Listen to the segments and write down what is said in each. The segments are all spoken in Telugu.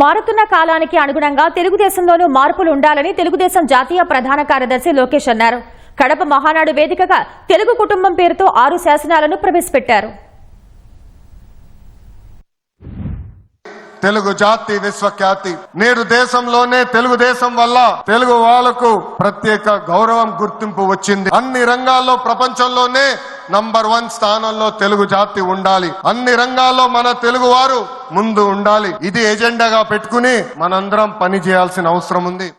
మారుతున్న కాలానికి అనుగుణంగా తెలుగుదేశంలోనూ మార్పులు ఉండాలని తెలుగుదేశం జాతీయ ప్రధాన కార్యదర్శి లోకేష్ అన్నారు. కడప మహానాడు వేదికగా తెలుగు కుటుంబం పేరుతో 6 శాసనాలను ప్రవేశపెట్టారు. తెలుగు జాతి విశ్వఖ్యాతి. నేడు దేశంలోనే తెలుగుదేశం వల్ల తెలుగు వాళ్లకు ప్రత్యేక గౌరవం గుర్తింపు వచ్చింది. అన్ని రంగాల్లో ప్రపంచంలోనే నంబర్ 1 స్థానంలో తెలుగు జాతి ఉండాలి. అన్ని రంగాల్లో మన తెలుగు వారు ముందు ఉండాలి. ఇది ఎజెండాగా పెట్టుకుని మనందరం పని చేయాల్సిన అవసరం ఉంది.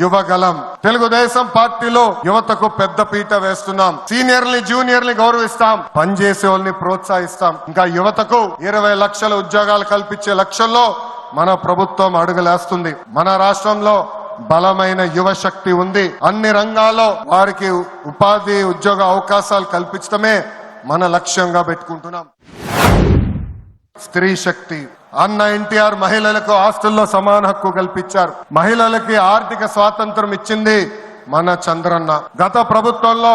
యువగలం. తెలుగుదేశం పార్టీలో యువతకు పెద్ద పీట వేస్తున్నాం. సీనియర్ని జూనియర్ని గౌరవిస్తాం, పనిచేసే వాళ్ళని ప్రోత్సహిస్తాం. ఇంకా యువతకు 20 లక్షల ఉద్యోగాలు కల్పించే లక్ష్యంలో మన ప్రభుత్వం అడుగులేస్తుంది. మన రాష్ట్రంలో బలమైన యువ శక్తి ఉంది. అన్ని రంగాల్లో వారికి ఉపాధి ఉద్యోగ అవకాశాలు కల్పించడమే మన లక్ష్యంగా పెట్టుకుంటున్నాం. స్త్రీ శక్తి. అన్న ఎన్టీఆర్ మహిళలకు ఆస్తుల్లో సమాన హక్కు కల్పించారు. మహిళలకి ఆర్థిక స్వాతంత్రం ఇచ్చింది మన చంద్రన్న. గత ప్రభుత్వంలో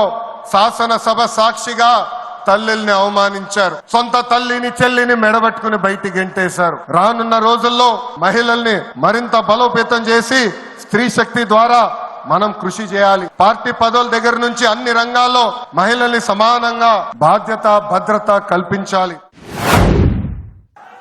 శాసనసభ సాక్షిగా తల్లిని అవమానించారు. సొంత తల్లిని చెల్లిని మెడబెట్టుకుని బయటికి గెంటేశారు. రానున్న రోజుల్లో మహిళల్ని మరింత బలోపేతం చేసి స్త్రీ శక్తి ద్వారా మనం కృషి చేయాలి. పార్టీ పదవుల దగ్గర నుంచి అన్ని రంగాల్లో మహిళల్ని సమానంగా బాధ్యత భద్రత కల్పించాలి.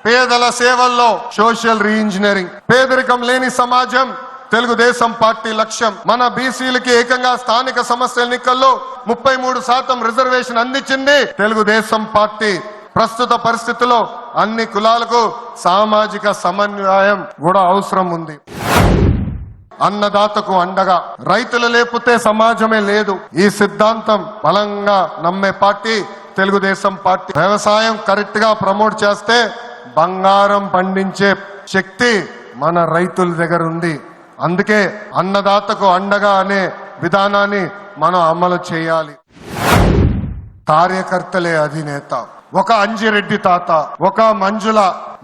పేదల సేవల్లో సోషల్ రీఇంజనీరింగ్. పేదరికం లేని సమాజం తెలుగుదేశం పార్టీ లక్ష్యం. మన బీసీలకి ఏకంగా స్థానిక సంస్థల ఎన్నికల్లో 33% రిజర్వేషన్ అందించింది తెలుగుదేశం పార్టీ. ప్రస్తుత పరిస్థితుల్లో అన్ని కులాలకు సామాజిక సమన్వయం కూడా అవసరం ఉంది. అన్నదాతకు అండగా. రైతులు లేకపోతే సమాజమే లేదు. ఈ సిద్ధాంతం బలంగా నమ్మే పార్టీ తెలుగుదేశం పార్టీ. వ్యవసాయం కరెక్ట్ గా ప్రమోట్ చేస్తే బంగారం పండించే శక్తి మన రైతుల దగ్గర ఉంది. అందుకే అన్నదాతకు అండగా అనే విధానాన్ని మనం అమలు చేయాలి. కార్యకర్తలే అధినేత. ఒక అంజిరెడ్డి తాత, ఒక మంజుల,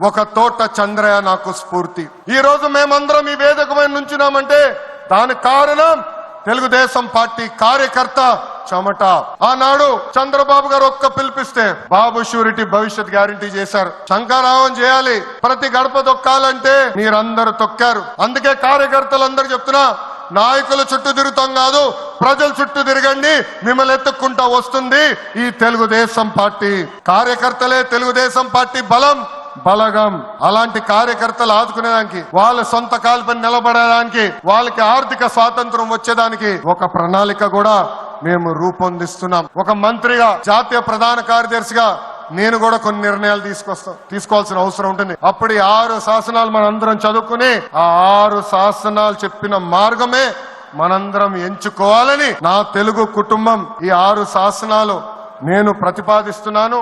ఒక తోట చంద్రయ్య నాకు స్ఫూర్తి. ఈ రోజు మేమందరం ఈ వేదిక మీద నుంచున్నామంటే దానికి కారణం తెలుగుదేశం పార్టీ కార్యకర్త చెమట. ఆనాడు చంద్రబాబు గారు ఒక్క పిలిపిస్తే బాబు షూరిటీ భవిష్యత్ గ్యారంటీ చేశారు. శంకరావం చేయాలి, ప్రతి గడప తొక్కాలంటే మీరందరూ తొక్కారు. అందుకే కార్యకర్తలందరూ చెప్తున్నా, నాయకుల చుట్టూ తిరుగుతాం కాదు, ప్రజల చుట్టూ తిరగండి, మిమ్మల్ని ఎత్తుక్కుంటా వస్తుంది ఈ తెలుగుదేశం పార్టీ. కార్యకర్తలే తెలుగుదేశం పార్టీ బలం బలగం. అలాంటి కార్యకర్తలు ఆదుకునేదానికి, వాళ్ళ సొంత కాలుపై నిలబడడానికి, వాళ్ళకి ఆర్థిక స్వాతంత్రం వచ్చేదానికి ఒక ప్రణాళిక కూడా మేము రూపొందిస్తున్నాం. ఒక మంత్రిగా, జాతీయ ప్రధాన కార్యదర్శిగా నేను కూడా కొన్ని నిర్ణయాలు తీసుకోవాల్సిన అవసరం ఉంటుంది. అప్పుడు 6 శాసనాలు మనందరం చదువుకుని ఆ 6 శాసనాలు చెప్పిన మార్గమే మనందరం ఎంచుకోవాలని నా తెలుగు కుటుంబం ఈ 6 శాసనాలు నేను ప్రతిపాదిస్తున్నాను.